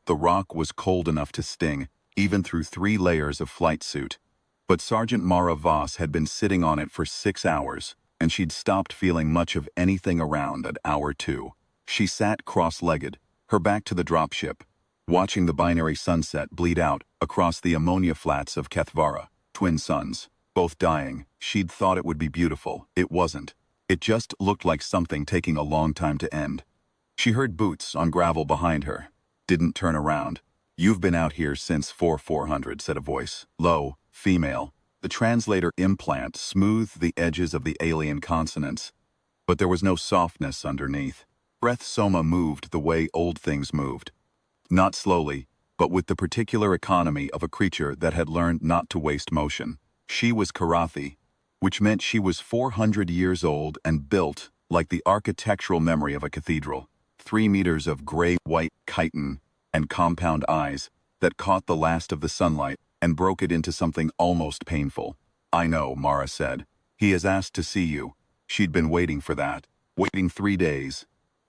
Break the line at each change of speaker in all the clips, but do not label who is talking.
The rock was cold enough to sting, even through 3 layers of flight suit. But Sergeant Mara Voss had been sitting on it for 6 hours, and she'd stopped feeling much of anything around at hour 2. She sat cross-legged, her back to the dropship, watching the binary sunset bleed out across the ammonia flats of Kethvara, twin suns, both dying. She'd thought it would be beautiful. It wasn't. It just looked like something taking a long time to end. She heard boots on gravel behind her. Didn't turn around. "You've been out here since 4400, said a voice. Low, female. The translator implant smoothed the edges of the alien consonants, but there was no softness underneath. Breath Soma moved the way old things moved. Not slowly, but with the particular economy of a creature that had learned not to waste motion. She was Karathi, which meant she was 400 years old and built like the architectural memory of a cathedral. 3 meters of gray-white chitin and compound eyes that caught the last of the sunlight and broke it into something almost painful. "I know," Mara said. "He has asked to see you." She'd been waiting for that. Waiting 3 days.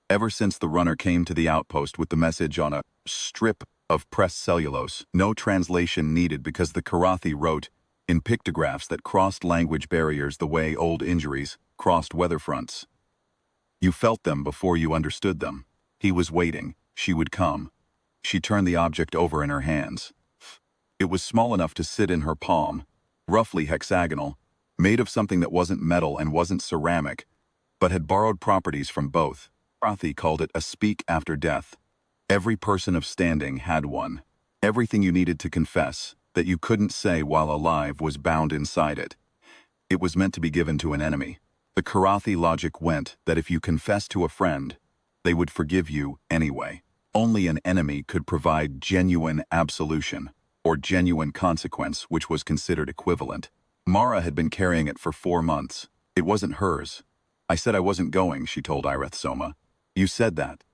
Ever since the runner came to the outpost with the message on a strip of pressed cellulose. No translation needed because the Karathi wrote in pictographs that crossed language barriers the way old injuries crossed weather fronts. You felt them before you understood them. He was waiting. She would come. She turned the object over in her hands. It was small enough to sit in her palm, roughly hexagonal, made of something that wasn't metal and wasn't ceramic, but had borrowed properties from both. Karathi called it a speak after death. Every person of standing had one. Everything you needed to confess, that you couldn't say while alive, was bound inside it. It was meant to be given to an enemy. The Karathi logic went that if you confessed to a friend, they would forgive you anyway. Only an enemy could provide genuine absolution, or genuine consequence, which was considered equivalent. Mara had been carrying it for 4 months. It wasn't hers. "I said I wasn't going," she told Ireth Soma. "You said that."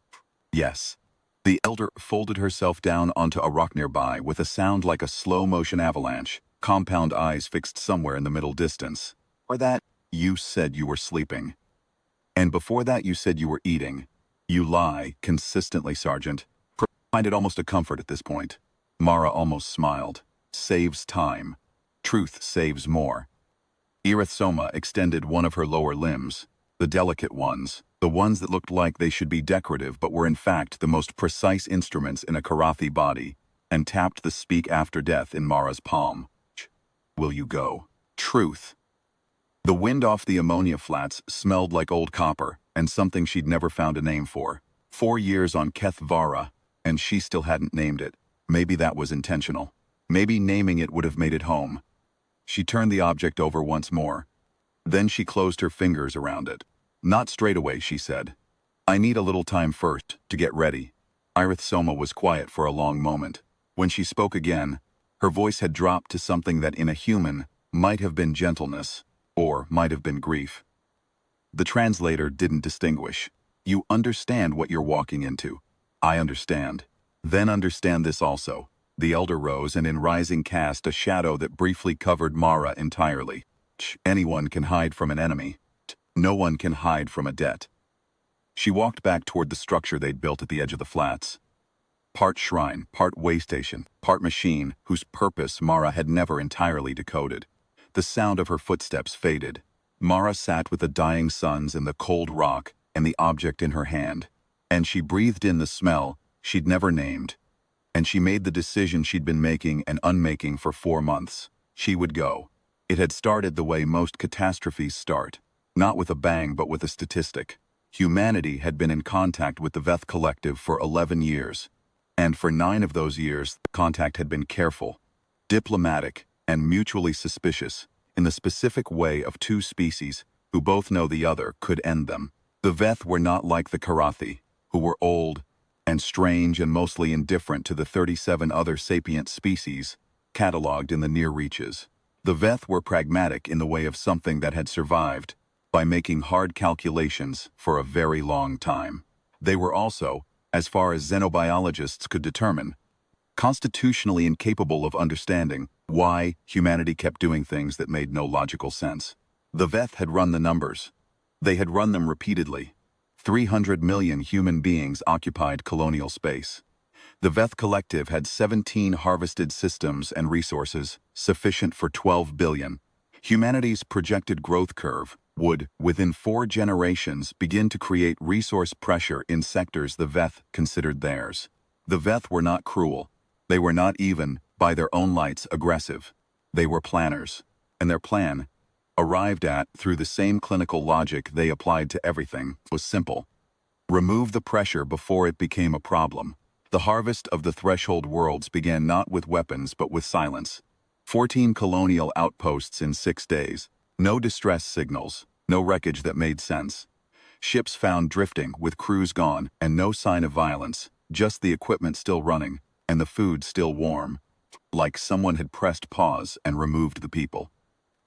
"Yes." The elder folded herself down onto a rock nearby with a sound like a slow-motion avalanche, compound eyes fixed somewhere in the middle distance. "Or that, you said you were sleeping. And before that you said you were eating. You lie consistently, Sergeant. Find it almost a comfort at this point." Mara almost smiled. "Saves time. Truth saves more." Ireth Soma extended one of her lower limbs, the delicate ones, the ones that looked like they should be decorative but were in fact the most precise instruments in a Karathi body, and tapped the speak after death in Mara's palm. "Will you go?" Truth. The wind off the ammonia flats smelled like old copper, and something she'd never found a name for. 4 years on Kethvara, and she still hadn't named it. Maybe that was intentional. Maybe naming it would have made it home. She turned the object over once more. Then she closed her fingers around it. "Not straight away," she said. "I need a little time first to get ready." Ireth Soma was quiet for a long moment. When she spoke again, her voice had dropped to something that in a human might have been gentleness, or might have been grief. The translator didn't distinguish. "You understand what you're walking into." "I understand." "Then understand this also." The elder rose and in rising cast a shadow that briefly covered Mara entirely. "Anyone can hide from an enemy. No one can hide from a debt." She walked back toward the structure they'd built at the edge of the flats. Part shrine, part waystation, part machine, whose purpose Mara had never entirely decoded. The sound of her footsteps faded. Mara sat with the dying suns and the cold rock and the object in her hand. And she breathed in the smell she'd never named. And she made the decision she'd been making and unmaking for 4 months. She would go. It had started the way most catastrophes start. Not with a bang, but with a statistic. Humanity had been in contact with the Veth Collective for 11 years. And for 9 of those years, the contact had been careful, diplomatic, and mutually suspicious, in the specific way of 2 species who both know the other could end them. The Veth were not like the Karathi, who were old and strange and mostly indifferent to the 37 other sapient species catalogued in the near reaches. The Veth were pragmatic in the way of something that had survived by making hard calculations for a very long time. They were also, as far as xenobiologists could determine, constitutionally incapable of understanding why humanity kept doing things that made no logical sense. The Veth had run the numbers. They had run them repeatedly. 300 million human beings occupied colonial space. The Veth Collective had 17 harvested systems and resources, sufficient for 12 billion. Humanity's projected growth curve would, within 4 generations, begin to create resource pressure in sectors the Veth considered theirs. The Veth were not cruel. They were not even, by their own lights, aggressive. They were planners. And their plan, arrived at through the same clinical logic they applied to everything, was simple. Remove the pressure before it became a problem. The harvest of the threshold worlds began not with weapons but with silence. 14 colonial outposts in 6 days. No distress signals, no wreckage that made sense. Ships found drifting with crews gone and no sign of violence, just the equipment still running and the food still warm. Like someone had pressed pause and removed the people.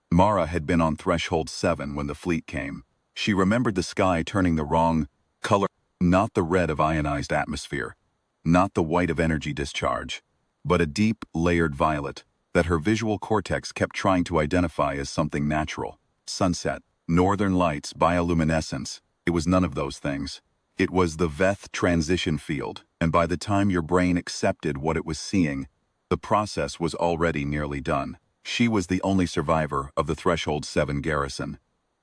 Mara had been on Threshold 7 when the fleet came. She remembered the sky turning the wrong color, not the red of ionized atmosphere, not the white of energy discharge, but a deep, layered violet that her visual cortex kept trying to identify as something natural. Sunset, northern lights, bioluminescence. It was none of those things. It was the Veth transition field, and by the time your brain accepted what it was seeing, the process was already nearly done. She was the only survivor of the Threshold 7 garrison.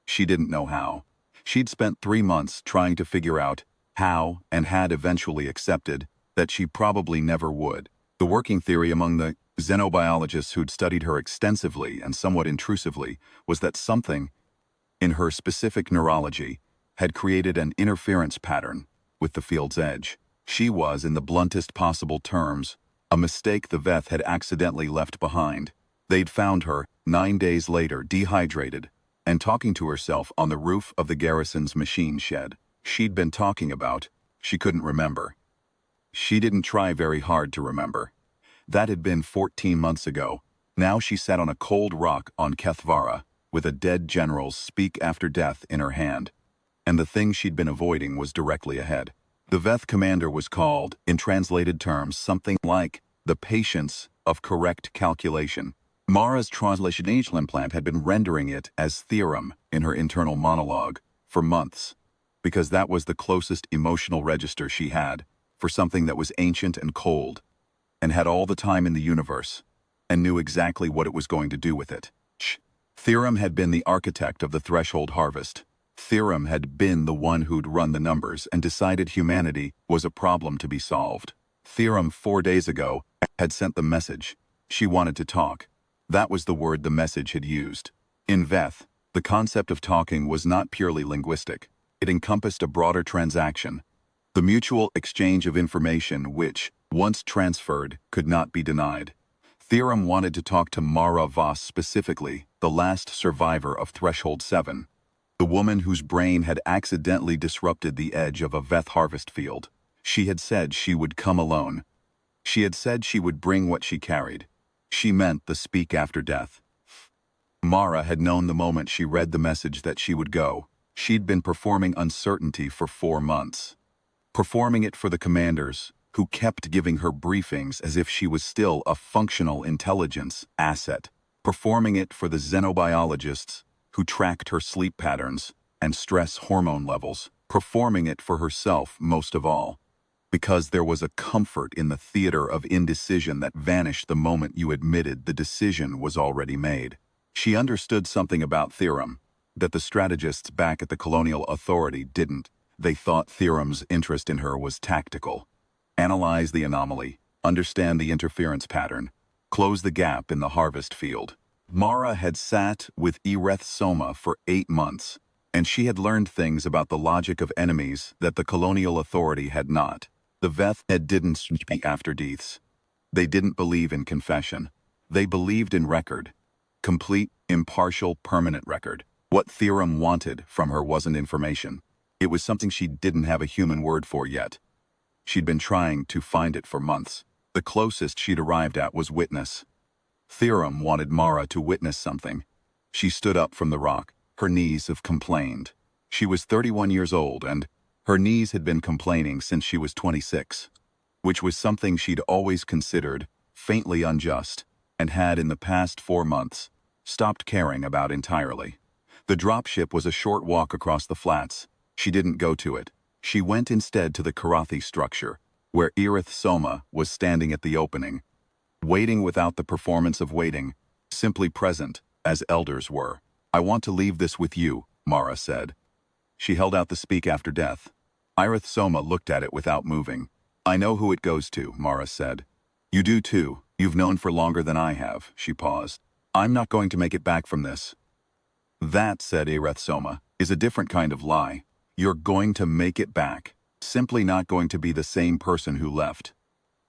She didn't know how. She'd spent 3 months trying to figure out how and had eventually accepted that she probably never would. The working theory among the xenobiologists who'd studied her extensively and somewhat intrusively was that something, in her specific neurology, had created an interference pattern with the field's edge. She was, in the bluntest possible terms, a mistake the Veth had accidentally left behind. They'd found her, 9 days later, dehydrated, and talking to herself on the roof of the garrison's machine shed. She'd been talking about, she couldn't remember. She didn't try very hard to remember. That had been 14 months ago. Now she sat on a cold rock on Kethvara, with a dead general's speak after death in her hand. And the thing she'd been avoiding was directly ahead. The Veth commander was called, in translated terms, something like the patience of correct calculation. Mara's translation implant had been rendering it as theorem in her internal monologue for months, because that was the closest emotional register she had for something that was ancient and cold, and had all the time in the universe, and knew exactly what it was going to do with it. Theorem had been the architect of the threshold harvest. Theorem had been the one who'd run the numbers and decided humanity was a problem to be solved. Theorem 4 days ago had sent the message. She wanted to talk. That was the word the message had used. In Veth, the concept of talking was not purely linguistic. It encompassed a broader transaction, the mutual exchange of information which, once transferred, could not be denied. Theorem wanted to talk to Mara Voss specifically, the last survivor of Threshold 7, the woman whose brain had accidentally disrupted the edge of a Veth harvest field. She had said she would come alone. She had said she would bring what she carried. She meant the speak after death. Mara had known the moment she read the message that she would go. She'd been performing uncertainty for 4 months. Performing it for the commanders, who kept giving her briefings as if she was still a functional intelligence asset. Performing it for the xenobiologists, who tracked her sleep patterns and stress hormone levels. Performing it for herself most of all, because there was a comfort in the theater of indecision that vanished the moment you admitted the decision was already made. She understood something about Theorem that the strategists back at the Colonial Authority didn't. They thought Theorem's interest in her was tactical. Analyze the anomaly, understand the interference pattern, close the gap in the harvest field. Mara had sat with Ereth Soma for 8 months, and she had learned things about the logic of enemies that the Colonial Authority had not. The Veth didn't speak after deaths. They didn't believe in confession. They believed in record. Complete, impartial, permanent record. What Theorem wanted from her wasn't information. It was something she didn't have a human word for yet. She'd been trying to find it for months. The closest she'd arrived at was witness. Theorem wanted Mara to witness something. She stood up from the rock. Her knees have complained. She was 31 years old, and her knees had been complaining since she was 26, which was something she'd always considered faintly unjust, and had in the past 4 months stopped caring about entirely. The dropship was a short walk across the flats. She didn't go to it. She went instead to the Karathi structure, where Irith Soma was standing at the opening, waiting without the performance of waiting, simply present, as elders were. "I want to leave this with you," Mara said. She held out the speak after death. Irith Soma looked at it without moving. "I know who it goes to," Mara said. "You do too. You've known for longer than I have," she paused. "I'm not going to make it back from this." "That," said Irith Soma, "is a different kind of lie. You're going to make it back. Simply not going to be the same person who left."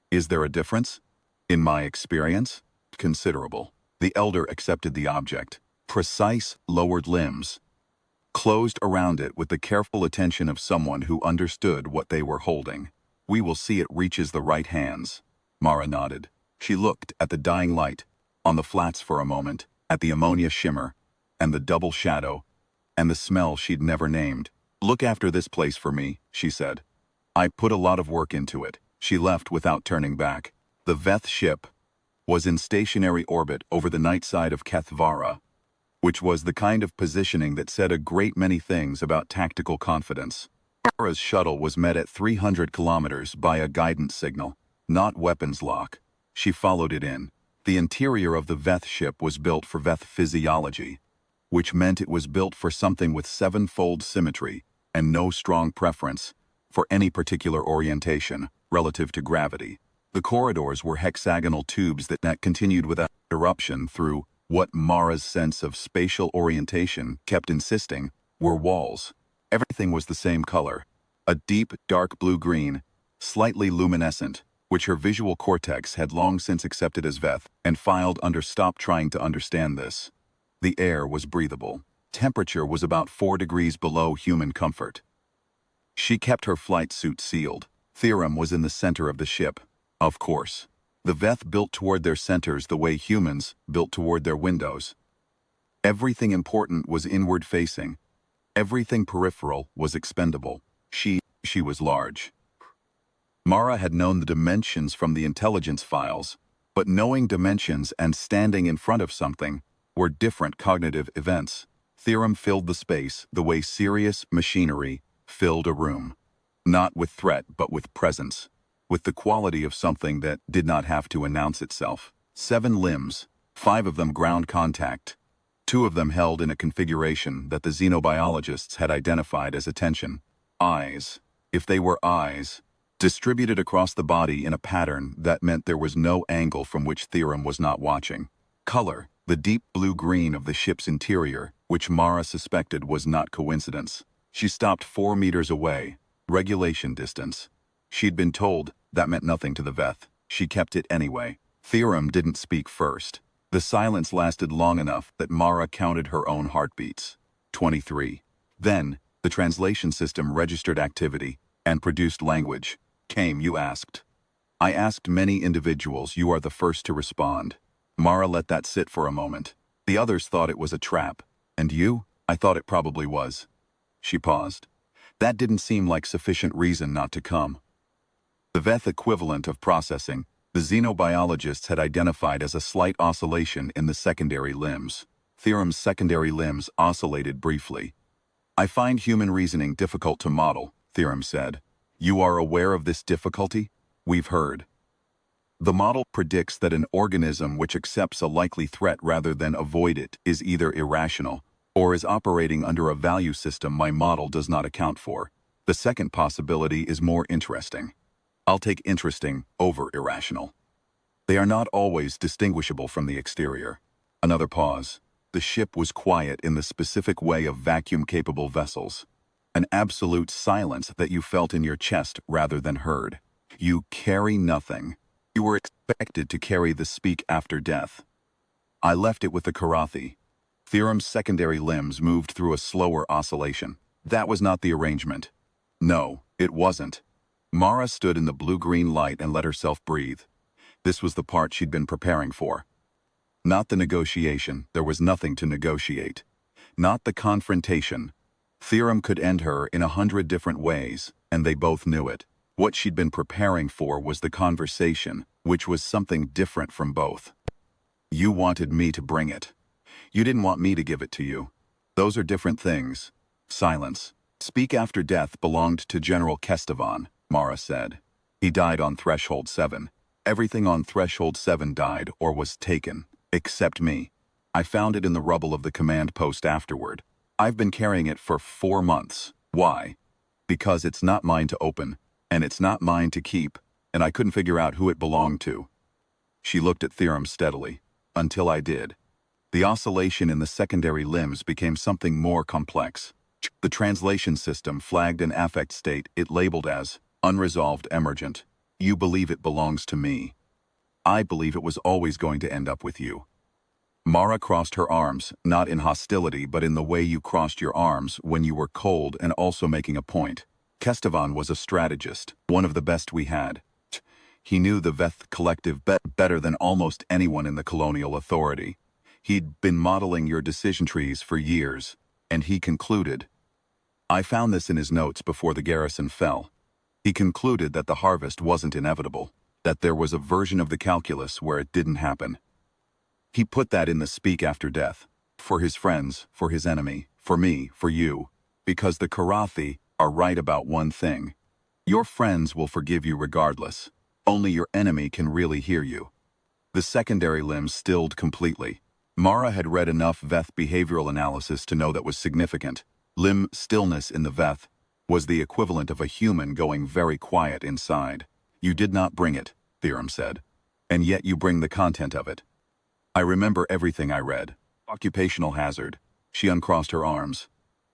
"Is there a difference?" "In my experience, considerable." The elder accepted the object. Precise, lowered limbs, closed around it with the careful attention of someone who understood what they were holding. "We will see it reaches the right hands." Mara nodded. She looked at the dying light, on the flats for a moment, at the ammonia shimmer, and the double shadow, and the smell she'd never named. "Look after this place for me," she said. "I put a lot of work into it." She left without turning back. The Veth ship was in stationary orbit over the night side of Kethvara, which was the kind of positioning that said a great many things about tactical confidence. Vara's shuttle was met at 300 kilometers by a guidance signal, not weapons lock. She followed it in. The interior of the Veth ship was built for Veth physiology, which meant it was built for something with seven-fold symmetry and no strong preference for any particular orientation relative to gravity. The corridors were hexagonal tubes that continued without interruption through what Mara's sense of spatial orientation kept insisting were walls. Everything was the same color, a deep, dark blue-green, slightly luminescent, which her visual cortex had long since accepted as Veth and filed under stop trying to understand this. The air was breathable. Temperature was about 4 degrees below human comfort. She kept her flight suit sealed. Theorem was in the center of the ship. Of course. The Veth built toward their centers the way humans built toward their windows. Everything important was inward-facing. Everything peripheral was expendable. She was large. Mara had known the dimensions from the intelligence files, but knowing dimensions and standing in front of something were different cognitive events. Theorem filled the space the way serious machinery filled a room. Not with threat, but with presence. With the quality of something that did not have to announce itself. 7 limbs, 5 of them ground contact. 2 of them held in a configuration that the xenobiologists had identified as attention. Eyes, if they were eyes, distributed across the body in a pattern that meant there was no angle from which Theorem was not watching. Color, the deep blue-green of the ship's interior, which Mara suspected was not coincidence. She stopped 4 meters away, regulation distance. She'd been told that meant nothing to the Veth. She kept it anyway. Theorem didn't speak first. The silence lasted long enough that Mara counted her own heartbeats. 23. Then, the translation system registered activity and produced language. "Came, you asked." "I asked many individuals. You are the first to respond." Mara let that sit for a moment. "The others thought it was a trap. And you? I thought it probably was." She paused. That didn't seem like sufficient reason not to come. The Veth equivalent of processing, the xenobiologists had identified as a slight oscillation in the secondary limbs. Theorem's secondary limbs oscillated briefly. "I find human reasoning difficult to model," Theorem said. "You are aware of this difficulty?" "We've heard." "The model predicts that an organism which accepts a likely threat rather than avoid it is either irrational or is operating under a value system my model does not account for. The second possibility is more interesting. I'll take interesting over irrational. They are not always distinguishable from the exterior." Another pause. The ship was quiet in the specific way of vacuum-capable vessels. An absolute silence that you felt in your chest rather than heard. "You carry nothing. You were expected to carry the speak after death." "I left it with the Karathi." Theorem's secondary limbs moved through a slower oscillation. "That was not the arrangement." "No, it wasn't." Mara stood in the blue-green light and let herself breathe. This was the part she'd been preparing for. Not the negotiation, there was nothing to negotiate. Not the confrontation. Theorem could end her in 100 different ways, and they both knew it. What she'd been preparing for was the conversation, which was something different from both. "You wanted me to bring it. You didn't want me to give it to you. Those are different things." Silence. "Speak after death belonged to General Kestevan," Mara said. He died on Threshold 7. Everything on Threshold 7 died or was taken, except me. I found it in the rubble of the command post afterward. I've been carrying it for 4 months. Why? Because it's not mine to open, and it's not mine to keep, and I couldn't figure out who it belonged to. She looked at Theorem steadily. Until I did. The oscillation in the secondary limbs became something more complex. The translation system flagged an affect state it labeled as unresolved emergent. You believe it belongs to me. I believe it was always going to end up with you. Mara crossed her arms, not in hostility but in the way you crossed your arms when you were cold and also making a point. Kestevan was a strategist, one of the best we had. He knew the Veth collective better than almost anyone in the colonial authority. He'd been modeling your decision trees for years, and he concluded. I found this in his notes before the garrison fell. He concluded that the harvest wasn't inevitable, that there was a version of the calculus where it didn't happen. He put that in the speak after death. For his friends, for his enemy, for me, for you. Because the Karathi are right about one thing. Your friends will forgive you regardless. Only your enemy can really hear you. The secondary limbs stilled completely. Mara had read enough Veth behavioral analysis to know that was significant. Limb stillness in the Veth was the equivalent of a human going very quiet inside. You did not bring it, Theorem said. And yet you bring the content of it. I remember everything I read. Occupational hazard. She uncrossed her arms.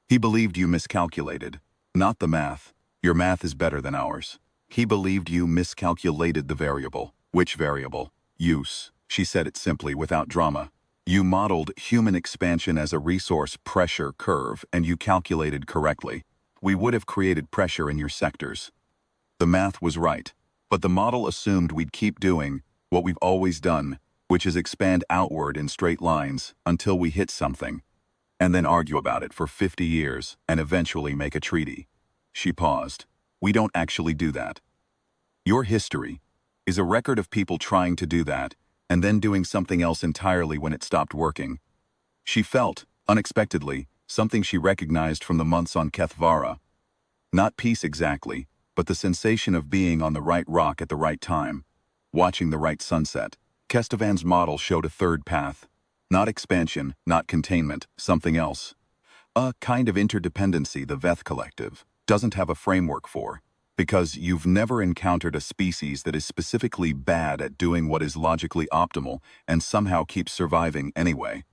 He believed you miscalculated. Not the math. Your math is better than ours. He believed you miscalculated the variable. Which variable? Use. She said it simply, without drama. You modeled human expansion as a resource pressure curve, and you calculated correctly. We would have created pressure in your sectors. The math was right, but the model assumed we'd keep doing what we've always done, which is expand outward in straight lines until we hit something, and then argue about it for 50 years and eventually make a treaty. She paused. We don't actually do that. Your history is a record of people trying to do that and then doing something else entirely when it stopped working. She felt, unexpectedly, something she recognized from the months on Kethvara. Not peace exactly, but the sensation of being on the right rock at the right time, watching the right sunset. Kestevan's model showed a third path. Not expansion, not containment, something else. A kind of interdependency the Veth Collective doesn't have a framework for, because you've never encountered a species that is specifically bad at doing what is logically optimal and somehow keeps surviving anyway.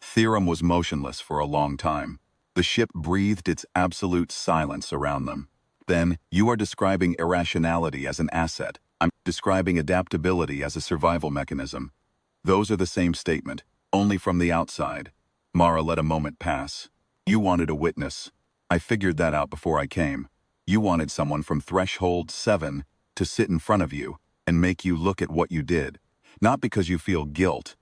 Theorem was motionless for a long time. The ship breathed its absolute silence around them. Then, you are describing irrationality as an asset. I'm describing adaptability as a survival mechanism. Those are the same statement, only from the outside. Mara let a moment pass. You wanted a witness. I figured that out before I came. You wanted someone from Threshold 7 to sit in front of you and make you look at what you did. Not because you feel guilt.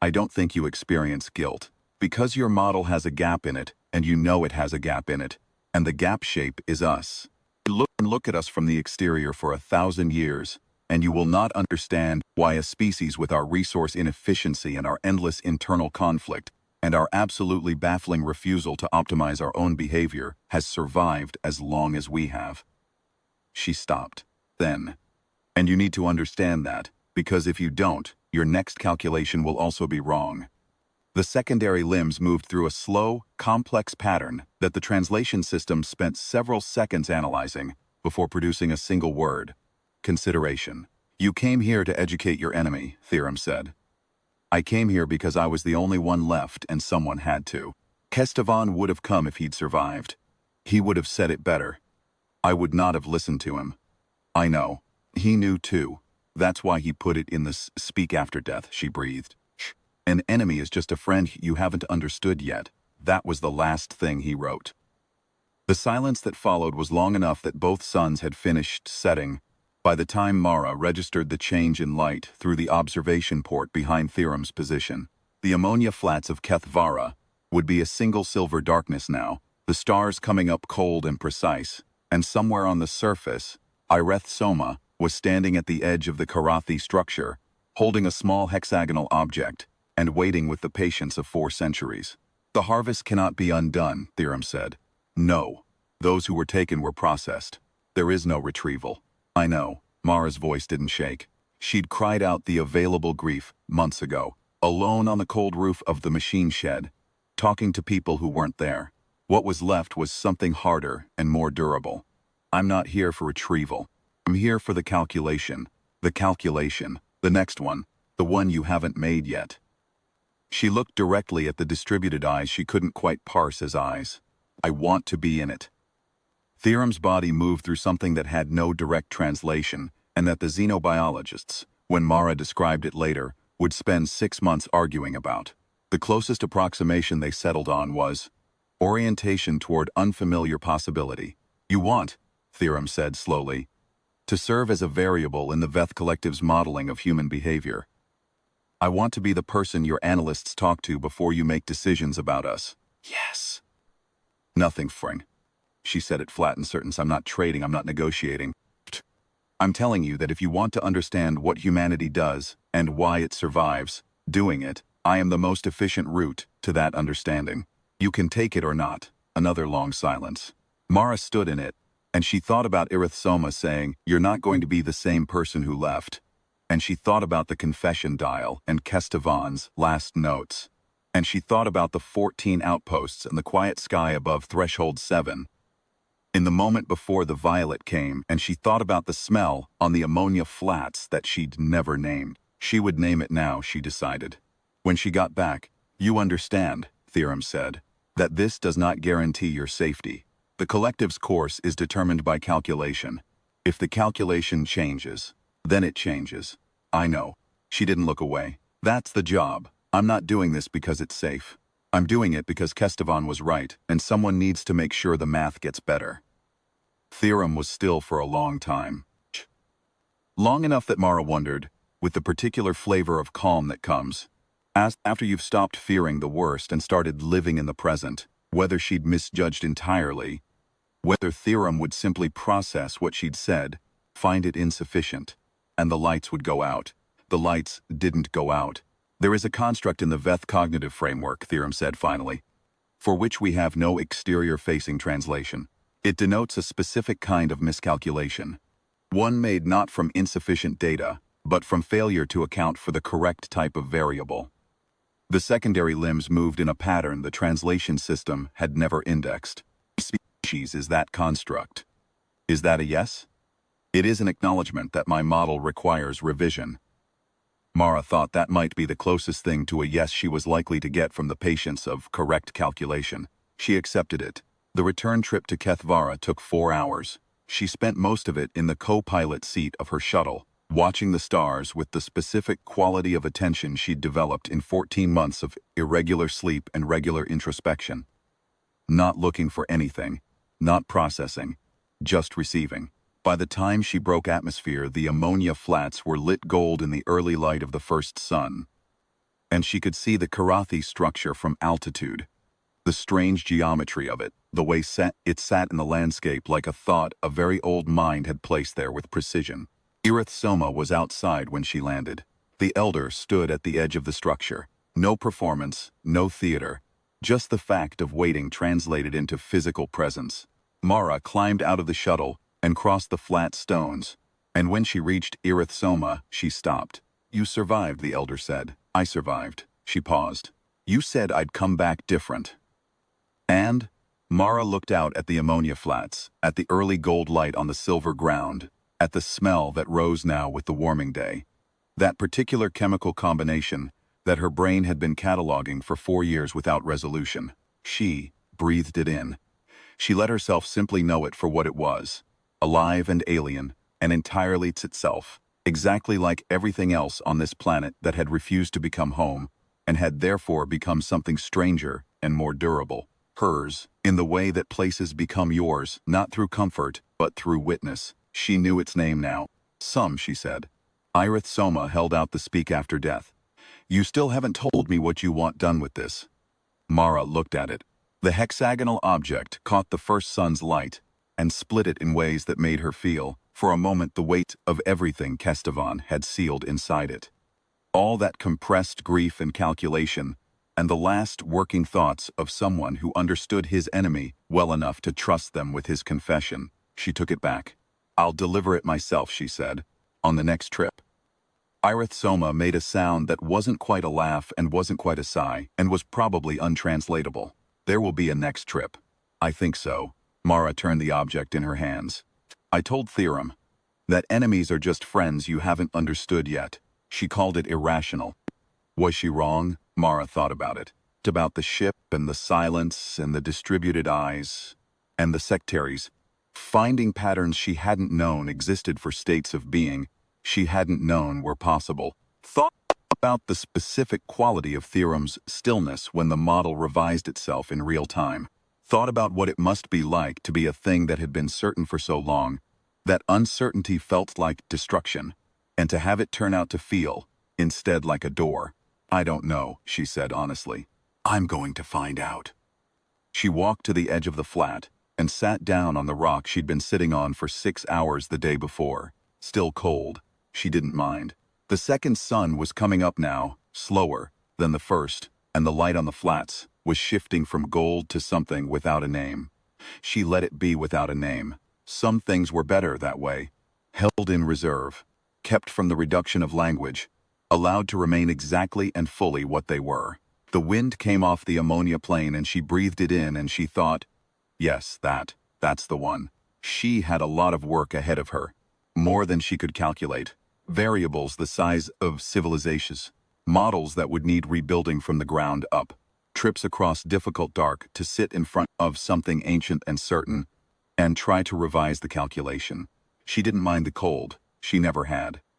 I don't think you experience guilt. Because your model has a gap in it, and you know it has a gap in it, and the gap shape is us. Look at us from the exterior for 1,000 years, and you will not understand why a species with our resource inefficiency and our endless internal conflict, and our absolutely baffling refusal to optimize our own behavior, has survived as long as we have. She stopped. Then. And you need to understand that, because if you don't, your next calculation will also be wrong. The secondary limbs moved through a slow, complex pattern that the translation system spent several seconds analyzing before producing a single word. Consideration. You came here to educate your enemy, Theorem said. I came here because I was the only one left and someone had to. Kestevan would have come if he'd survived. He would have said it better. I would not have listened to him. I know. He knew too. That's why he put it in the speak after death, she breathed. An enemy is just a friend you haven't understood yet. That was the last thing he wrote. The silence that followed was long enough that both suns had finished setting by the time Mara registered the change in light through the observation port behind Theorem's position. The ammonia flats of Kethvara would be a single silver darkness now, the stars coming up cold and precise, and somewhere on the surface, Ireth Soma was standing at the edge of the Karathi structure, holding a small hexagonal object, and waiting with the patience of 4 centuries. The harvest cannot be undone, Theorem said. No. Those who were taken were processed. There is no retrieval. I know. Mara's voice didn't shake. She'd cried out the available grief months ago, alone on the cold roof of the machine shed, talking to people who weren't there. What was left was something harder and more durable. I'm not here for retrieval. I'm here for the calculation. The calculation. The next one. The one you haven't made yet. She looked directly at the distributed eyes she couldn't quite parse as eyes. I want to be in it. Theorem's body moved through something that had no direct translation, and that the xenobiologists, when Mara described it later, would spend 6 months arguing about. The closest approximation they settled on was orientation toward unfamiliar possibility. You want, Theorem said slowly, to serve as a variable in the Veth Collective's modeling of human behavior. I want to be the person your analysts talk to before you make decisions about us. Yes. Nothing, Fring. She said it flat and certain. I'm not trading, I'm not negotiating. I'm telling you that if you want to understand what humanity does and why it survives, doing it, I am the most efficient route to that understanding. You can take it or not. Another long silence. Mara stood in it, and she thought about Irith Soma saying, "You're not going to be the same person who left." And she thought about the confession dial and Kestevan's last notes. And she thought about the 14 outposts and the quiet sky above Threshold 7. In the moment before the violet came, and she thought about the smell on the ammonia flats that she'd never named. She would name it now, she decided. When she got back, "You understand," Theorem said, "that this does not guarantee your safety. The collective's course is determined by calculation. If the calculation changes, then it changes. I know." She didn't look away. "That's the job. I'm not doing this because it's safe. I'm doing it because Kestevan was right, and someone needs to make sure the math gets better." Theorem was still for a long time. Long enough that Mara wondered, with the particular flavor of calm that comes, after you've stopped fearing the worst and started living in the present, whether she'd misjudged entirely, whether Theorem would simply process what she'd said, find it insufficient, and the lights would go out. The lights didn't go out. "There is a construct in the Veth cognitive framework," Theorem said finally, "for which we have no exterior-facing translation. It denotes a specific kind of miscalculation, one made not from insufficient data, but from failure to account for the correct type of variable. The secondary limbs moved in a pattern the translation system had never indexed. Species is that construct. Is that a yes? It is an acknowledgement that my model requires revision." Mara thought that might be the closest thing to a yes she was likely to get from the patience of correct calculation. She accepted it. The return trip to Kethvara took 4 hours. She spent most of it in the co-pilot seat of her shuttle, watching the stars with the specific quality of attention she'd developed in 14 months of irregular sleep and regular introspection. Not looking for anything, not processing, just receiving. By the time she broke atmosphere, the ammonia flats were lit gold in the early light of the first sun. And she could see the Karathi structure from altitude. The strange geometry of it, the way it sat in the landscape like a thought a very old mind had placed there with precision. Irith Soma was outside when she landed. The Elder stood at the edge of the structure. No performance, no theater, just the fact of waiting translated into physical presence. Mara climbed out of the shuttle and crossed the flat stones, and when she reached Irith Soma, she stopped. "You survived," the Elder said. "I survived." She paused. "You said I'd come back different." And Mara looked out at the ammonia flats, at the early gold light on the silver ground, at the smell that rose now with the warming day. That particular chemical combination that her brain had been cataloging for 4 years without resolution. She breathed it in. She let herself simply know it for what it was. Alive and alien, and entirely itself, exactly like everything else on this planet that had refused to become home, and had therefore become something stranger and more durable. Hers, in the way that places become yours, not through comfort, but through witness. She knew its name now. "Some," she said. Irith Soma held out the speak after death. "You still haven't told me what you want done with this." Mara looked at it. The hexagonal object caught the first sun's light and split it in ways that made her feel, for a moment, the weight of everything Kestevan had sealed inside it. All that compressed grief and calculation, and the last working thoughts of someone who understood his enemy well enough to trust them with his confession. She took it back. I'll deliver it myself, she said. On the next trip. Irith Soma made a sound that wasn't quite a laugh and wasn't quite a sigh, and was probably untranslatable. There will be a next trip. I think so. Mara turned the object in her hands. I told Theorem that enemies are just friends you haven't understood yet. She called it irrational. Was she wrong? Mara thought about it. About the ship and the silence and the distributed eyes and the sectaries. Finding patterns she hadn't known existed for states of being she hadn't known were possible. Thought about the specific quality of Theorem's stillness when the model revised itself in real time. Thought about what it must be like to be a thing that had been certain for so long. That uncertainty felt like destruction, and to have it turn out to feel, instead, like a door. I don't know, she said honestly. I'm going to find out. She walked to the edge of the flat and sat down on the rock she'd been sitting on for 6 hours the day before. Still cold. She didn't mind. The second sun was coming up now, slower than the first, and the light on the flats was shifting from gold to something without a name. She let it be without a name. Some things were better that way. Held in reserve. Kept from the reduction of language. Allowed to remain exactly and fully what they were. The wind came off the ammonia plane and she breathed it in and she thought, yes, that's the one. She had a lot of work ahead of her. More than she could calculate. Variables the size of civilizations. Models that would need rebuilding from the ground up. Trips across difficult dark to sit in front of something ancient and certain and try to revise the calculation. She didn't mind the cold. She never had.